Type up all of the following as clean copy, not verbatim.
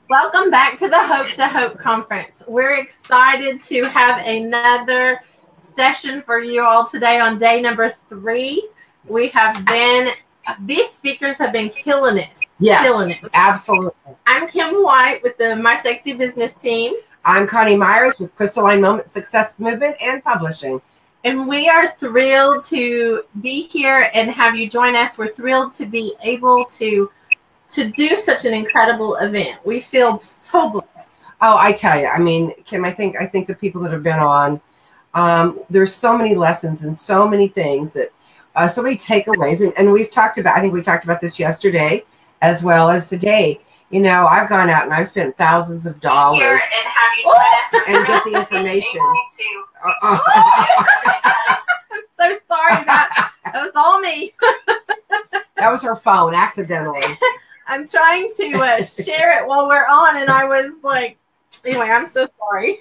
Welcome back to the Hope to Hope Conference. We're excited to have another session for you all today on day number 3. These speakers have been killing it. Yes, killing it. Absolutely. I'm Kim White with the My Sexy Business team. I'm Coni Meyers with Crystalline Moment Success Movement and Publishing. And we are thrilled to be here and have you join us. We're thrilled to be able to do such an incredible event. We feel so blessed. Oh, I tell you, I mean, Kim, I think the people that have been on, there's so many lessons and so many things that, so many takeaways. And we've talked about, I think we talked about this yesterday as well as today. You know, I've gone out and I've spent thousands of dollars and get the information. I'm so sorry. That was all me. That was her phone, accidentally. I'm trying to share it while we're on, and I was like, anyway, I'm so sorry.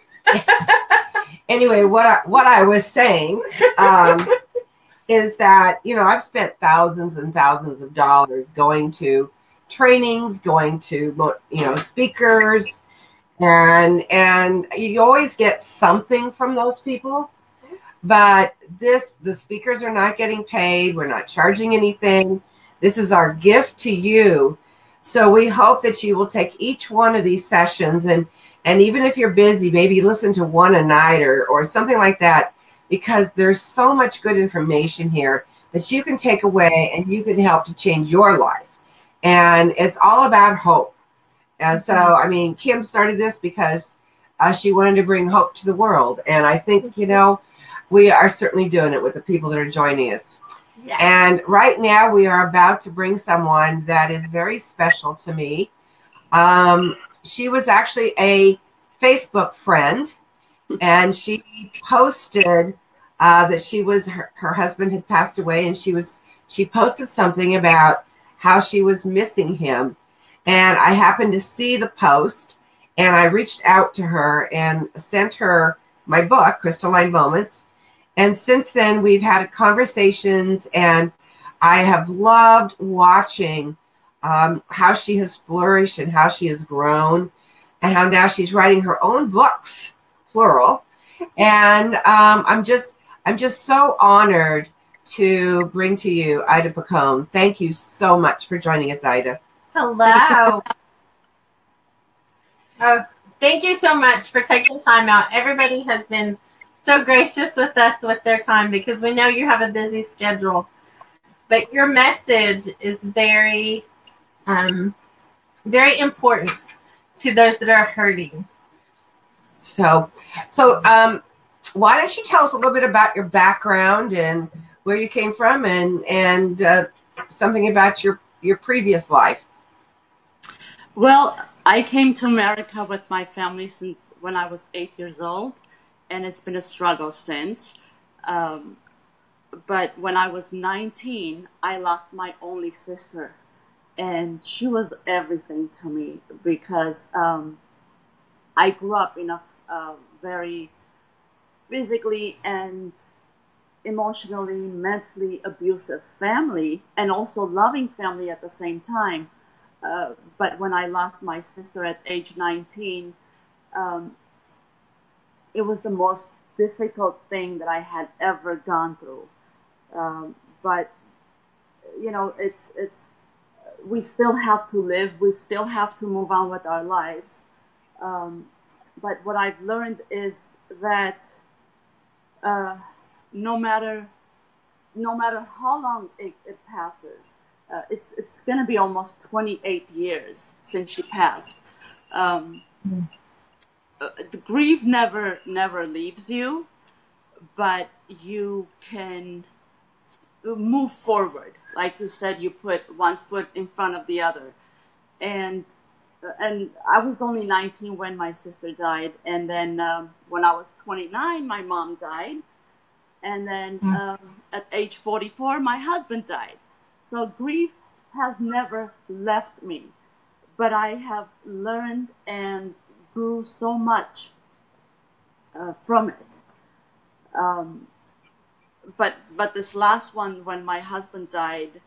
Anyway, what I was saying is that, you know, I've spent thousands and thousands of dollars going to trainings, going to, you know, speakers, and you always get something from those people. But the speakers are not getting paid. We're not charging anything. This is our gift to you. So we hope that you will take each one of these sessions and even if you're busy, maybe listen to one a night or something like that, because there's so much good information here that you can take away and you can help to change your life. And it's all about hope. And so, I mean, Kim started this because she wanted to bring hope to the world. And I think, you know, we are certainly doing it with the people that are joining us. Yes. And right now we are about to bring someone that is very special to me. She was actually a Facebook friend, and she posted that she was her husband had passed away, and she posted something about how she was missing him. And I happened to see the post, and I reached out to her and sent her my book, Crystalline Moments. And since then, we've had conversations, and I have loved watching how she has flourished and how she has grown, and how now she's writing her own books, plural. And I'm just so honored to bring to you Aida Picone. Thank you so much for joining us, Aida. Hello. Thank you so much for taking time out. Everybody has been so gracious with us with their time, because we know you have a busy schedule. But your message is very, very important to those that are hurting. So why don't you tell us a little bit about your background and where you came from, and something about your previous life? Well, I came to America with my family since when I was 8 years old, and it's been a struggle since. But when I was 19, I lost my only sister, and she was everything to me, because I grew up in a very physically and emotionally, mentally abusive family, and also loving family at the same time. But when I lost my sister at age 19, it was the most difficult thing that I had ever gone through. But you know, it's we still have to live. We still have to move on with our lives. But what I've learned is that no matter how long it passes, it's going to be almost 28 years since she passed. The grief never leaves you, but you can move forward. Like you said, you put one foot in front of the other. And I was only 19 when my sister died. And then when I was 29, my mom died. And then at age 44, my husband died. So grief has never left me. But I have learned and grew so much from it. But this last one, when my husband died,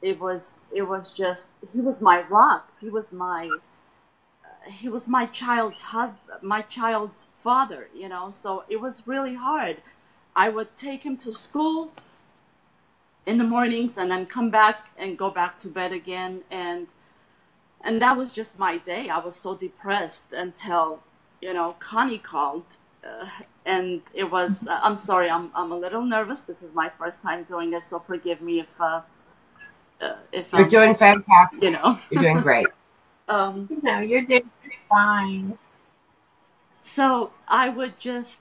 it was just, he was my rock. He was my he was my child's husband, my child's father, you know, so it was really hard. I would take him to school in the mornings and then come back and go back to bed again. And that was just my day. I was so depressed until, you know, Connie called. And it was, I'm sorry, I'm a little nervous. This is my first time doing it, so forgive me if You're doing fantastic. You know. You're doing great. No, you're doing fine. So I would just,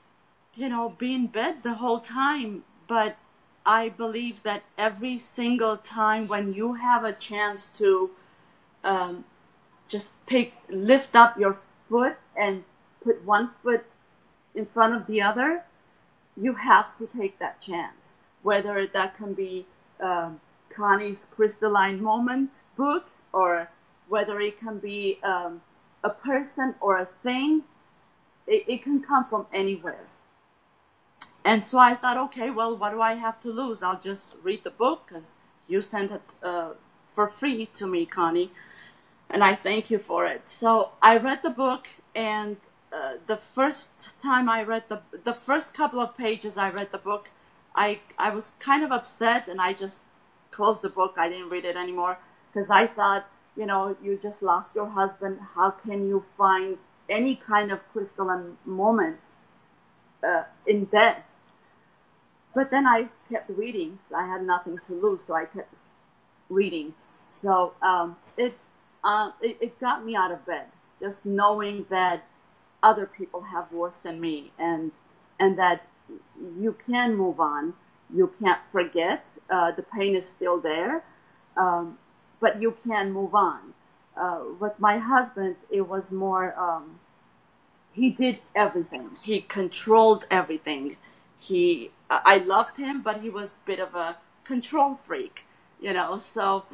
you know, be in bed the whole time. But I believe that every single time when you have a chance to just lift up your foot and put one foot in front of the other, you have to take that chance. Whether that can be Connie's Crystalline Moment book, or whether it can be a person or a thing, it can come from anywhere. And so I thought, okay, well, what do I have to lose? I'll just read the book because you sent it for free to me, Connie, and I thank you for it. So I read the book, and the first time I read the first couple of pages I read the book, I was kind of upset, and I just closed the book. I didn't read it anymore because I thought, you know, you just lost your husband. How can you find any kind of crystalline moment in death? But then I kept reading. I had nothing to lose, so I kept reading. So it got me out of bed, just knowing that other people have worse than me, and that you can move on. You can't forget. The pain is still there, but you can move on. With my husband, it was more. He did everything. He controlled everything. I loved him, but he was a bit of a control freak, you know. So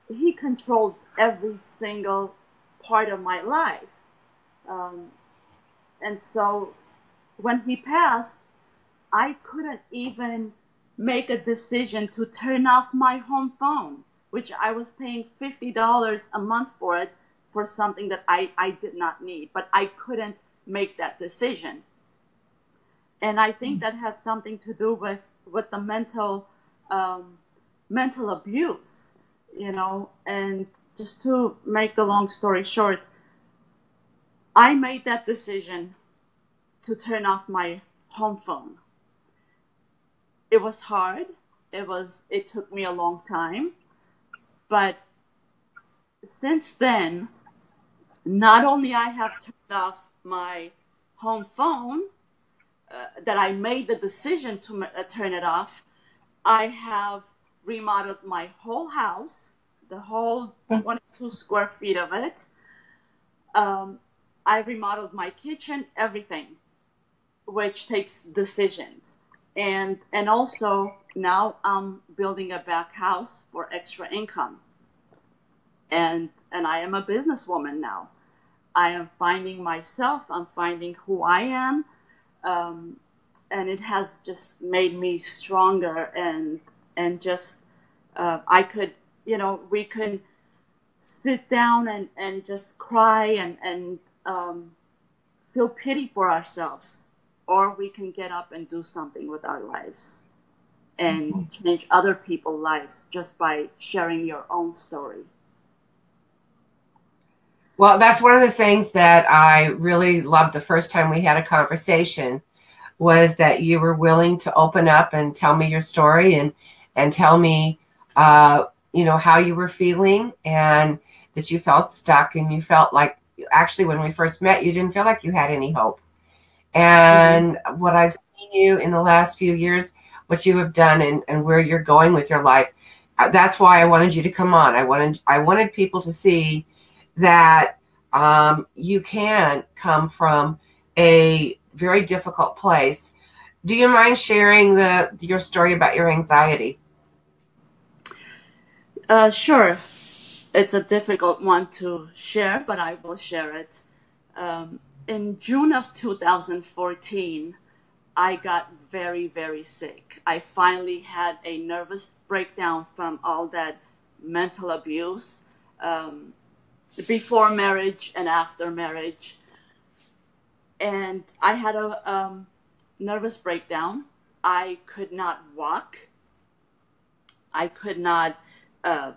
he controlled every single part of my life. And so when he passed, I couldn't even make a decision to turn off my home phone, which I was paying $50 a month for it, for something that I did not need. But I couldn't make that decision. And I think that has something to do with the mental abuse, you know. And just to make the long story short, I made that decision to turn off my home phone. It was hard. It took me a long time. But since then, not only I have turned off my home phone, that I made the decision to turn it off, I have remodeled my whole house, the whole 22 square feet of it. I remodeled my kitchen, everything, which takes decisions. And also now I'm building a back house for extra income. And I am a businesswoman now. I am finding myself. I'm finding who I am. And it has just made me stronger, and just I could, you know, we could sit down and just cry and feel pity for ourselves, or we can get up and do something with our lives and change other people's lives just by sharing your own story. Well, that's one of the things that I really loved the first time we had a conversation, was that you were willing to open up and tell me your story and tell me, you know, how you were feeling, and that you felt stuck, and you felt like, actually, when we first met, you didn't feel like you had any hope. And what I've seen you in the last few years, what you have done and where you're going with your life, that's why I wanted you to come on. I wanted people to see that you can come from a very difficult place. Do you mind sharing your story about your anxiety? Sure. It's a difficult one to share, but I will share it. In June of 2014, I got very, very sick. I finally had a nervous breakdown from all that mental abuse. before marriage and after marriage. And I had a nervous breakdown. I could not walk. I could not, I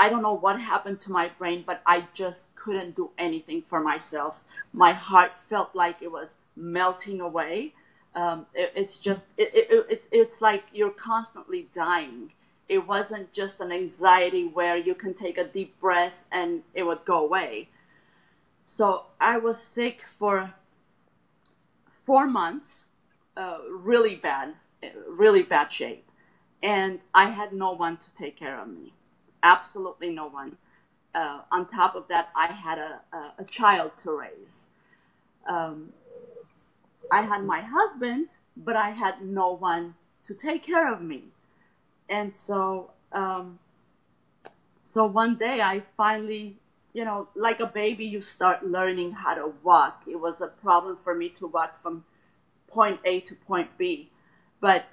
don't know what happened to my brain, but I just couldn't do anything for myself. My heart felt like it was melting away. It's like you're constantly dying. It wasn't just an anxiety where you can take a deep breath and it would go away. So I was sick for 4 months, really bad shape. And I had no one to take care of me. Absolutely no one. On top of that, I had a child to raise. I had my husband, but I had no one to take care of me. And so one day I finally, like a baby, you start learning how to walk. It was a problem for me to walk from point A to point B. But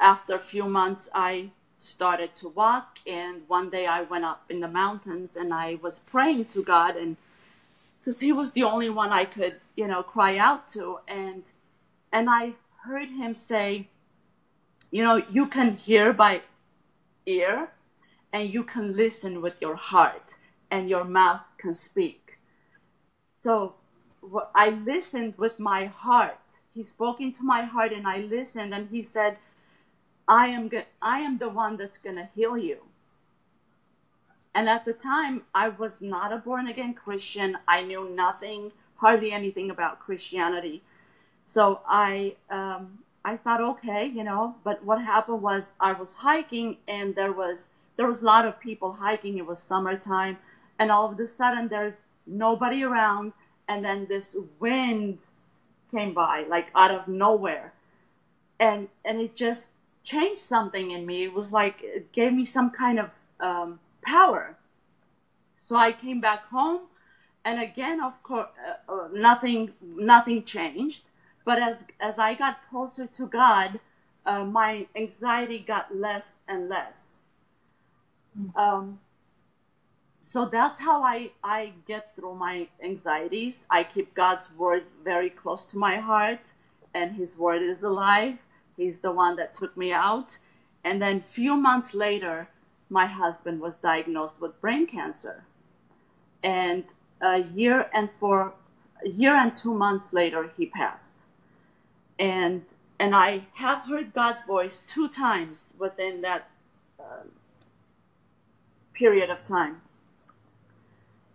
after a few months, I started to walk. And one day I went up in the mountains and I was praying to God, and because he was the only one I could, cry out to. And I heard him say, you can hear by ear and you can listen with your heart and your mouth can speak. So I listened with my heart. He spoke into my heart and I listened, and he said, I am the one that's going to heal you. And at the time, I was not a born-again Christian. I knew nothing, hardly anything about Christianity. So I thought, okay, but what happened was I was hiking and there was a lot of people hiking. It was summertime, and all of a sudden there's nobody around, and then this wind came by like out of nowhere, and it just changed something in me. It was like it gave me some kind of power. So I came back home, and again, of course, nothing changed. But as I got closer to God, my anxiety got less and less. So that's how I get through my anxieties. I keep God's word very close to my heart, and his word is alive. He's the one that took me out. And then a few months later, my husband was diagnosed with brain cancer. And a year and 2 months later, he passed. And I have heard God's voice 2 times within that period of time.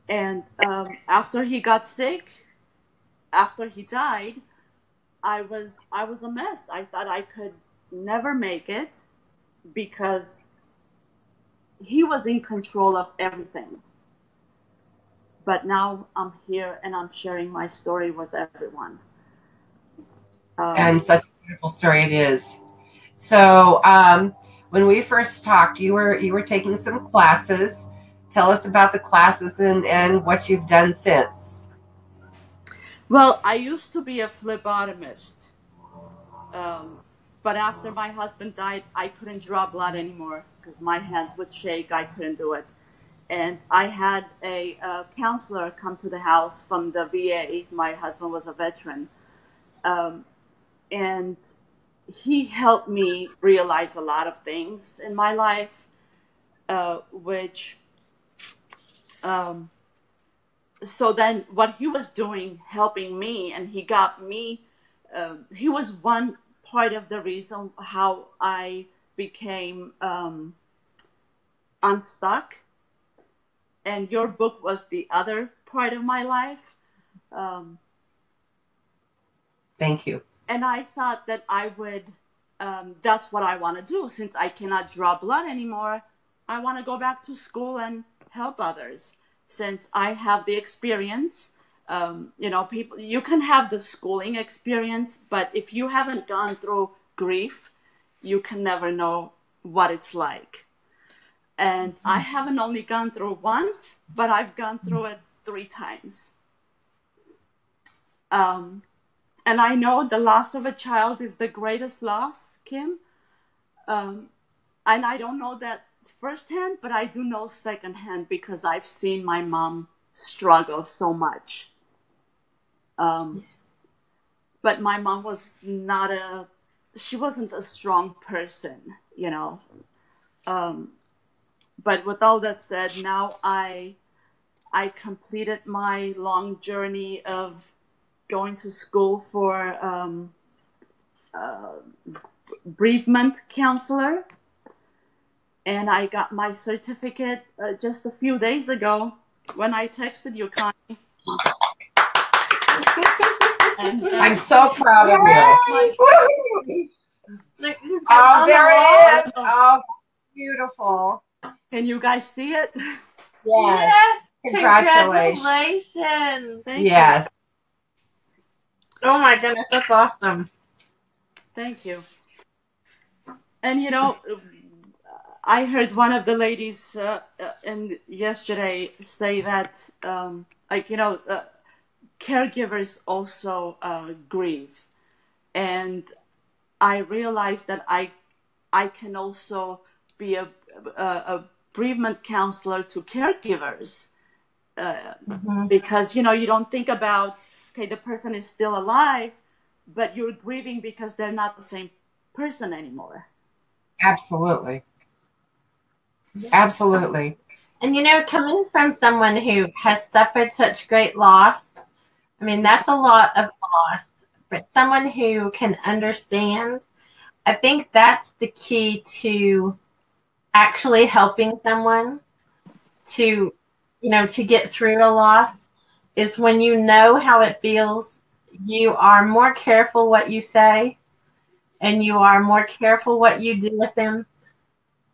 And after he got sick, after he died, I was a mess. I thought I could never make it because he was in control of everything. But now I'm here and I'm sharing my story with everyone. And such a beautiful story it is. So when we first talked, you were taking some classes. Tell us about the classes and what you've done since. Well, I used to be a phlebotomist. But after my husband died, I couldn't draw blood anymore because my hands would shake. I couldn't do it. And I had a counselor come to the house from the VA. My husband was a veteran. And he helped me realize a lot of things in my life, so then what he was doing, helping me, and he got me, he was one part of the reason how I became unstuck. And your book was the other part of my life. Thank you. And I thought that I would, that's what I want to do. Since I cannot draw blood anymore, I want to go back to school and help others. Since I have the experience, people, you can have the schooling experience, but if you haven't gone through grief, you can never know what it's like. And I haven't only gone through once, but I've gone through it 3 times. And I know the loss of a child is the greatest loss, Kim. And I don't know that firsthand, but I do know secondhand because I've seen my mom struggle so much. But my mom was she wasn't a strong person, you know. But with all that said, now I completed my long journey of going to school for bereavement counselor, and I got my certificate just a few days ago when I texted you, Connie. And, I'm so proud of you. Oh, there it is. Oh, beautiful. Can you guys see it? Yes. Congratulations. Yes. Oh my goodness, that's awesome. Thank you. And you know, I heard one of the ladies yesterday say that, caregivers also grieve, and I realized that I can also be a bereavement counselor to caregivers, because you don't think about, okay, the person is still alive, but you're grieving because they're not the same person anymore. Absolutely. And coming from someone who has suffered such great loss, I mean, that's a lot of loss. But someone who can understand, I think that's the key to actually helping someone to get through a loss, is when you know how it feels, you are more careful what you say, and you are more careful what you do with them.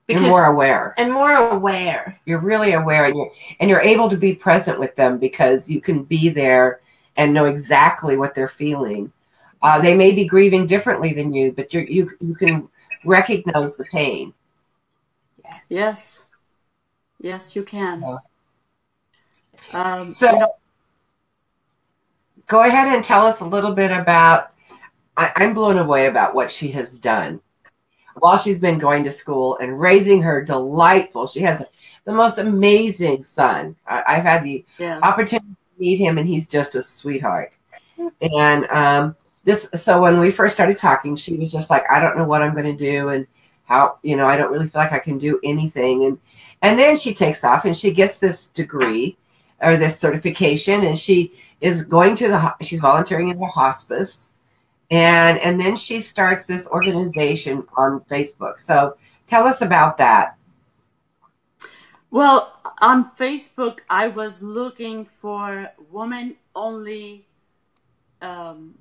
You're more aware. And more aware. You're really aware, and you're able to be present with them because you can be there and know exactly what they're feeling. They may be grieving differently than you, but you can recognize the pain. Yes, you can. Go ahead and tell us a little bit about. I'm blown away about what she has done while she's been going to school and raising her delightful. She has the most amazing son. I've had the opportunity to meet him, and he's just a sweetheart. And so when we first started talking, she was just like, I don't know what I'm going to do, and how, I don't really feel like I can do anything. And then she takes off and she gets this degree or this certification, and she is going to she's volunteering in the hospice. And then she starts this organization on Facebook. So tell us about that. Well, on Facebook, I was looking for women only who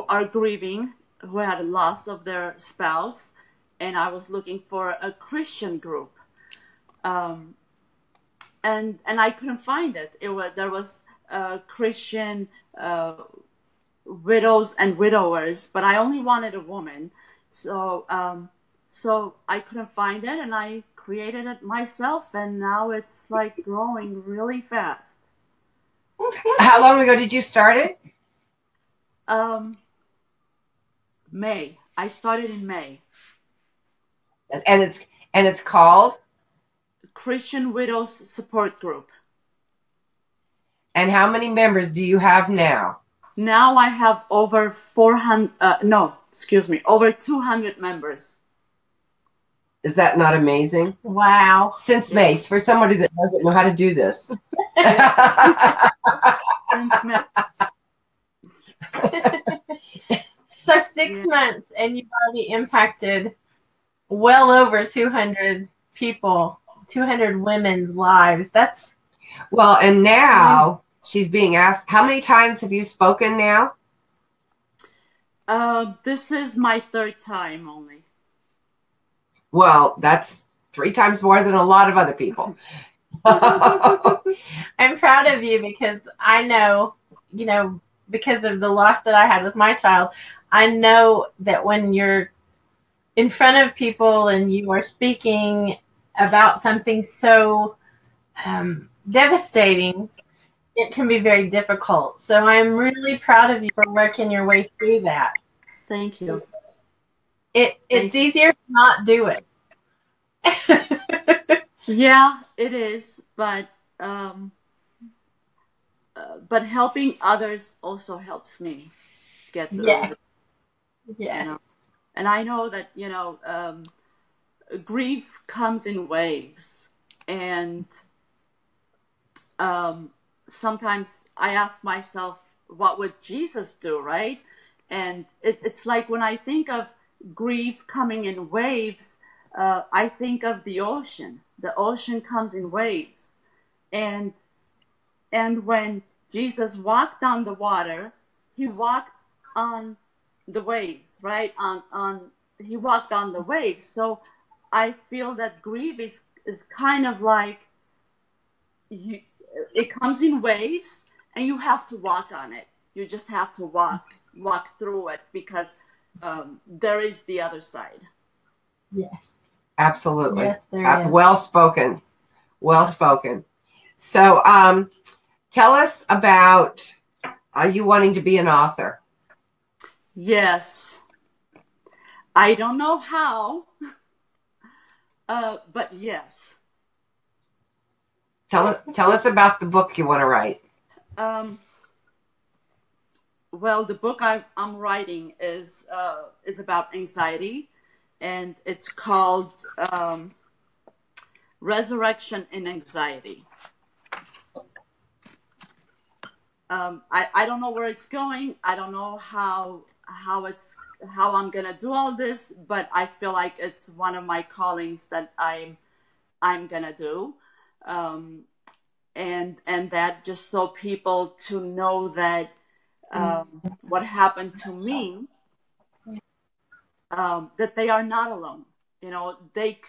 are grieving, who had a loss of their spouse, and I was looking for a Christian group. And I couldn't find it. There was Christian widows and widowers, but I only wanted a woman. So I couldn't find it, and I created it myself, and now it's like growing really fast. How long ago did you start it? May. I started in May. And it's called Christian Widows Support Group. And how many members do you have now? Now I have over 200 members. Is that not amazing? Wow. Since May, for somebody that doesn't know how to do this. Since May. So 6 months, and you've already impacted well over 200 people, 200 women's lives. That's well, and now she's being asked, how many times have you spoken now? This is my third time only. Well, that's 3 times more than a lot of other people. I'm proud of you because I know, because of the loss that I had with my child, I know that when you're in front of people and you are speaking about something so devastating, it can be very difficult. So I'm really proud of you for working your way through that. Thank you. It's easier to not do it. Yeah, it is, but helping others also helps me get through Yes. it, you Yes. know. And I know that, grief comes in waves, and um, sometimes I ask myself, what would Jesus do, right? And it's like when I think of grief coming in waves, I think of the ocean. The ocean comes in waves, and when Jesus walked on the water, he walked on the waves, right? On he walked on the waves. So I feel that grief is kind of like you, it comes in waves, and you have to walk on it. You just have to walk through it, because there is the other side. Yes. Absolutely. Yes, there is. Well spoken. Well spoken. So, tell us about you wanting to be an author. Yes, I don't know how, but yes. Tell us about the book you want to write. Um, well, the book I'm writing is about anxiety, and it's called Resurrection in Anxiety. I don't know where it's going. I don't know how I'm gonna do all this, but I feel like it's one of my callings that I'm gonna do, um, and that just so people to know that what happened to me, that they are not alone. They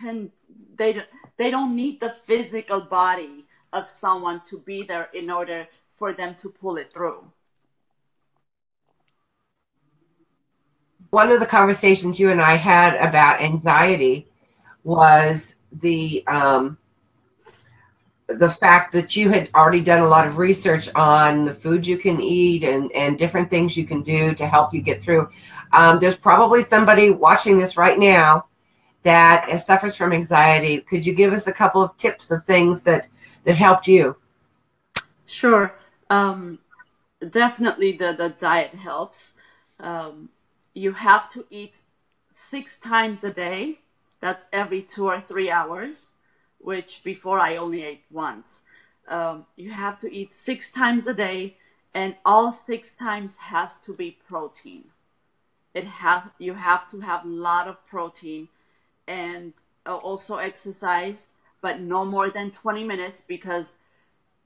they don't need the physical body of someone to be there in order for them to pull it through. One of the conversations you and I had about anxiety was the fact that you had already done a lot of research on the food you can eat and different things you can do to help you get through. There's probably somebody watching this right now that suffers from anxiety. Could you give us a couple of tips of things that helped you? Sure. Definitely the diet helps. Um, you have to eat 6 times a day. That's every 2 or 3 hours, which before I only ate once. You have to eat 6 times a day, and all 6 times has to be protein. You have to have a lot of protein, and also exercise, but no more than 20 minutes, because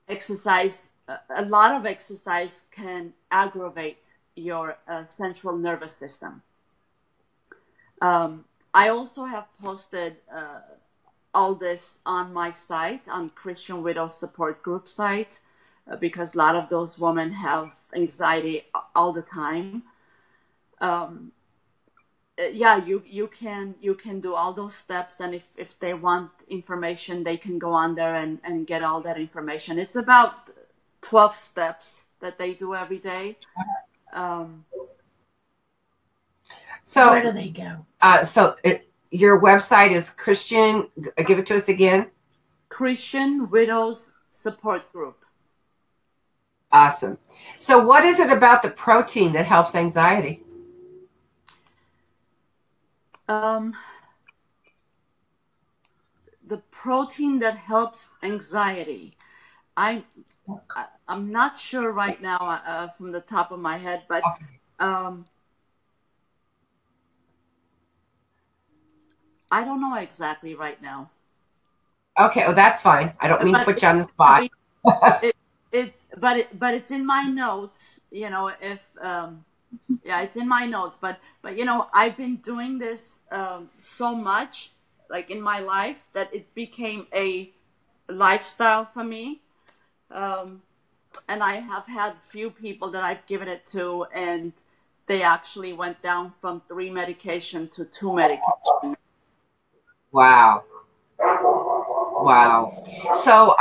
exercise, a lot of exercise can aggravate your central nervous system. I also have posted all this on my site, on Christian Widows Support Group site, because a lot of those women have anxiety all the time. Yeah, you can do all those steps, and if they want information, they can go on there and get all that information. It's about 12 steps that they do every day. So where do they go? Your website is Christian. Give it to us again. Christian Widows Support Group. Awesome. So what is it about the protein that helps anxiety? The protein that helps anxiety. I'm not sure right now from the top of my head, but I don't know exactly right now. Okay, well that's fine. I don't mean to put you on the spot. But it's in my notes. If yeah, it's in my notes. But I've been doing this so much, like in my life, that it became a lifestyle for me. And I have had few people that I've given it to, and they actually went down from 3 medication to 2 medication. Wow. So,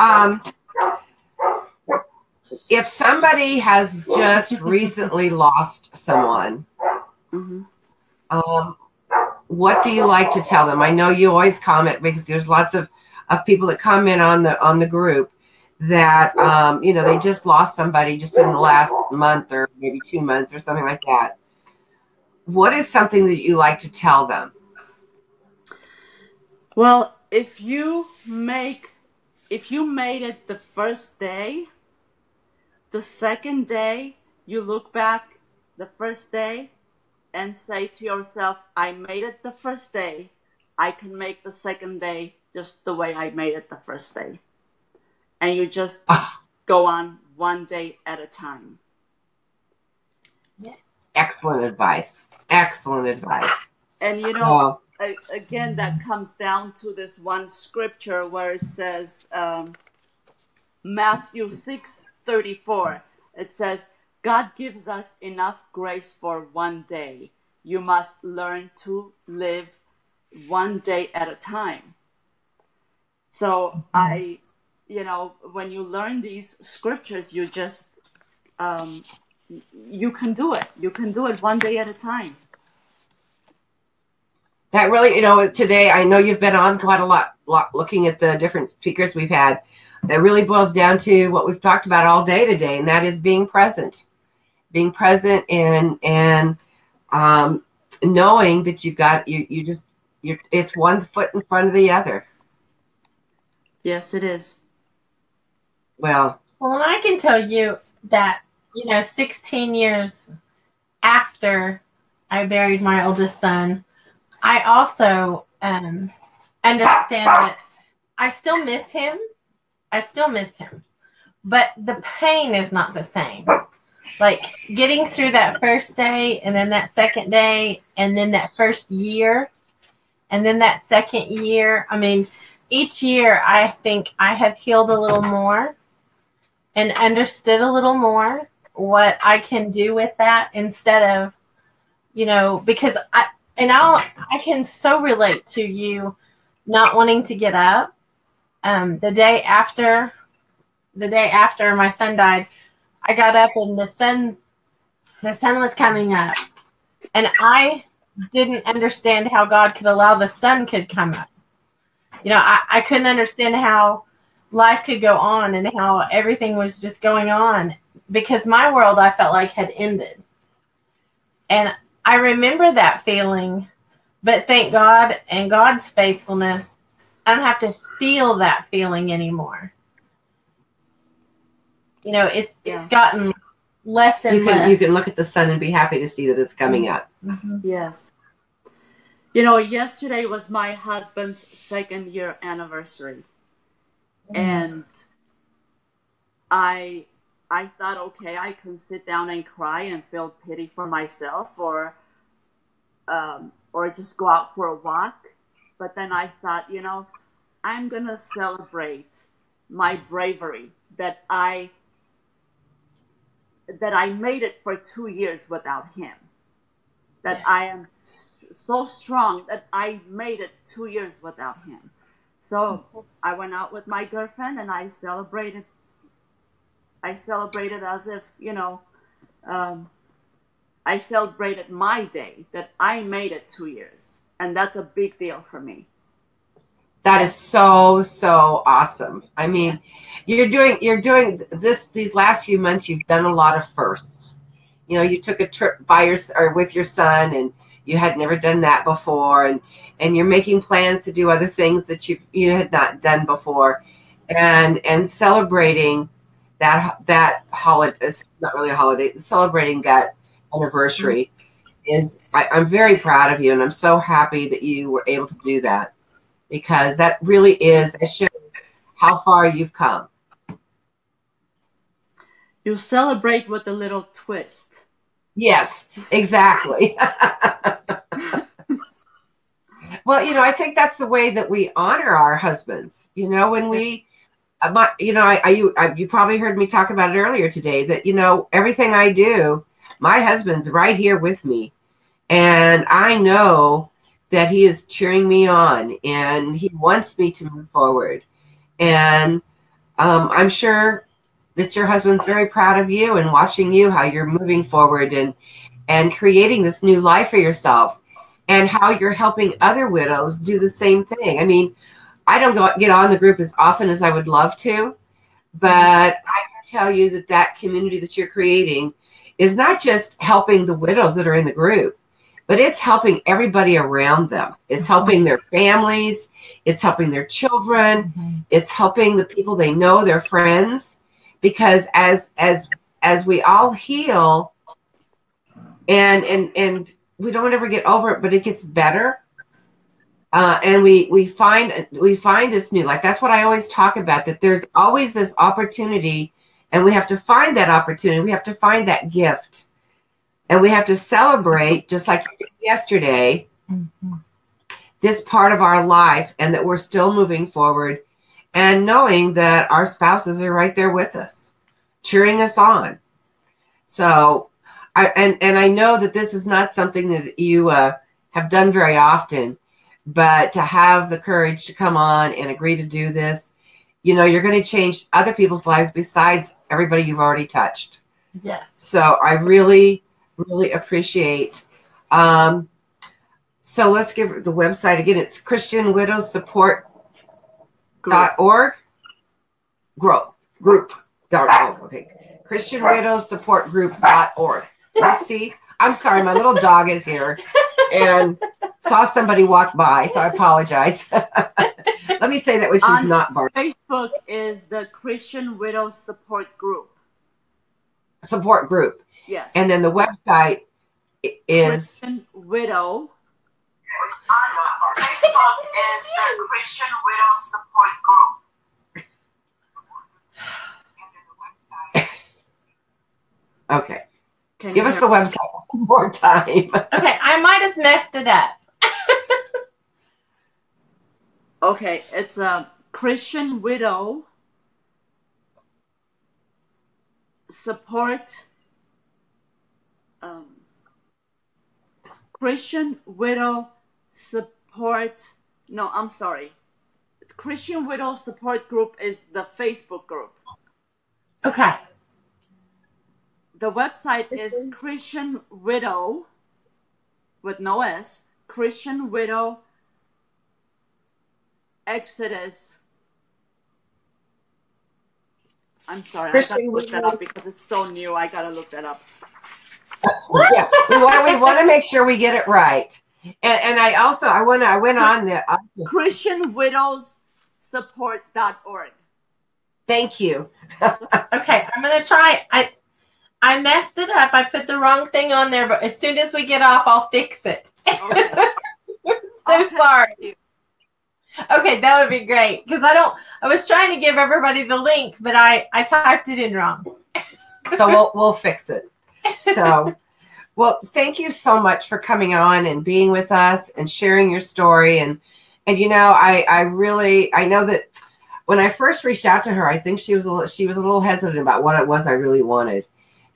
if somebody has just recently lost someone, Mm-hmm. what do you like to tell them? I know you always comment because there's lots of people that comment on the group that they just lost somebody just in the last month or maybe 2 months or something like that. What is something that you like to tell them? Well, if you made it the first day, the second day you look back the first day and say to yourself, I made it the first day. I can make the second day just the way I made it the first day. And you just go on one day at a time. Excellent advice. Excellent advice. And again, that comes down to this one scripture where it says, Matthew 6:34. It says, God gives us enough grace for one day. You must learn to live one day at a time. So when you learn these scriptures, you just, you can do it. You can do it one day at a time. That really, today, I know you've been on quite a lot looking at the different speakers we've had. That really boils down to what we've talked about all day today, and that is being present. Being present and knowing that you've got, it's one foot in front of the other. Yes, it is. Well, and I can tell you that, 16 years after I buried my oldest son, I also understand that I still miss him. But the pain is not the same. Like getting through that first day and then that second day and then that first year and then that second year. I mean, each year I think I have healed a little more and understood a little more what I can do with that instead of, because I can so relate to you not wanting to get up. The day after my son died, I got up and the sun was coming up, and I didn't understand how God could allow the sun could come up. I couldn't understand how life could go on and how everything was just going on because my world, I felt like, had ended. And I remember that feeling, but thank God and God's faithfulness, I don't have to feel that feeling anymore. It's gotten less and less. You can look at the sun and be happy to see that it's coming up. Mm-hmm. Yes. Yesterday was my husband's 2nd year anniversary. And I thought, okay, I can sit down and cry and feel pity for myself or just go out for a walk. But then I thought, I'm going to celebrate my bravery that I made it for 2 years without him. That I am so strong that I made it 2 years without him. So I went out with my girlfriend and I celebrated. I celebrated as if, I celebrated my day that I made it 2 years. And that's a big deal for me. That is so, so awesome. I mean, you're doing this, these last few months, you've done a lot of firsts. You took a trip with your son and you had never done that before. And you're making plans to do other things that you had not done before and celebrating that holiday. It's not really a holiday, celebrating that anniversary I'm very proud of you. And I'm so happy that you were able to do that because that really it shows how far you've come. You celebrate with a little twist. Yes, exactly. Well, I think that's the way that we honor our husbands. When we, you probably heard me talk about it earlier today that, everything I do, my husband's right here with me. And I know that he is cheering me on and he wants me to move forward. And I'm sure that your husband's very proud of you and watching you, how you're moving forward and creating this new life for yourself. and how you're helping other widows do the same thing. I mean, I don't get on the group as often as I would love to, but I can tell you that that community that you're creating is not just helping the widows that are in the group, but it's helping everybody around them. It's helping their families. It's helping their children. It's helping the people they know, their friends, because as we all heal, and we don't ever get over it, but it gets better. And we find this new life. That's what I always talk about, that there's always this opportunity, and we have to find that opportunity. We have to find that gift, and we have to celebrate, just like you did yesterday, this part of our life, and that we're still moving forward, and knowing that our spouses are right there with us, cheering us on. So, I know that this is not something that you have done very often, but to have the courage to come on and agree to do this, you're going to change other people's lives besides everybody you've already touched. Yes. So I really, really appreciate. So let's give the website again. It's ChristianWidowsSupport.org. Group.org. Okay. ChristianWidowsSupportGroup.org. Let's see. I'm sorry, my little dog is here and saw somebody walk by, so I apologize. Let me say that when she's not barking. Facebook is the Christian Widows Support Group. Support group. Yes. And then the website is Christian Widow. Facebook is the Christian Widows Support Group. Okay. Give us the website one more time. Okay, I might have messed it up. Okay, it's a Christian Widow Support. Christian Widow Support. No, I'm sorry. Christian Widow Support Group is the Facebook group. Okay. The website is Christian Widow with no S. Christian Widow Exodus. I'm sorry, I gotta look that up because it's so new. I gotta look that up. Yeah, we want to make sure we get it right. And I went on the ChristianWidowsSupport.org. Thank you. Okay, I'm gonna try. I messed it up. I put the wrong thing on there, but as soon as we get off, I'll fix it. Okay. So sorry. Okay, that would be great, because I was trying to give everybody the link, but I typed it in wrong. So we'll fix it. So, well, thank you so much for coming on and being with us and sharing your story. And I know that when I first reached out to her, I think she was a little hesitant about what it was I really wanted.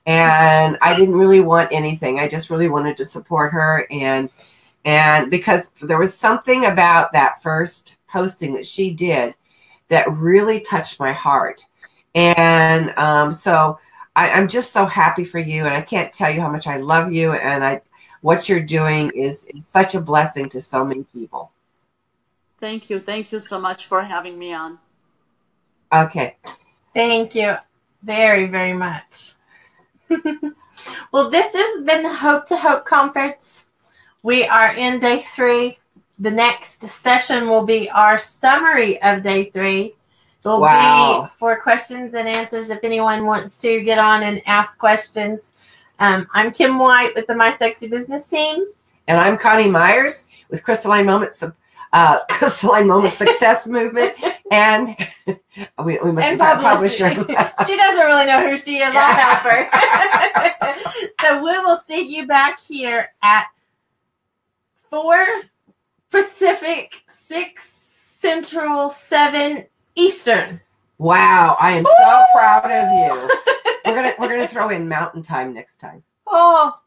And I didn't really want anything. I just really wanted to support her. And because there was something about that first posting that she did that really touched my heart. And so I'm just so happy for you. And I can't tell you how much I love you. And what you're doing is such a blessing to so many people. Thank you. Thank you so much for having me on. Okay. Thank you very, very much. Well, this has been the Hope to Hope Conference. We are in day 3. The next session will be our summary of day 3. It will be for questions and answers if anyone wants to get on and ask questions. I'm Kim White with the My Sexy Business team. And I'm Coni Meyers with Crystalline Moments Success Movement. And we must publish her. She doesn't really know who she is. I'll help her. So we will see you back here at 4 Pacific, 6 Central, 7 Eastern. Wow, I am so proud of you. We're gonna throw in Mountain Time next time. Oh,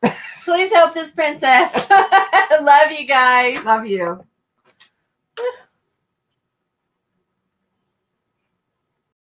please help this princess. Love you guys. Love you.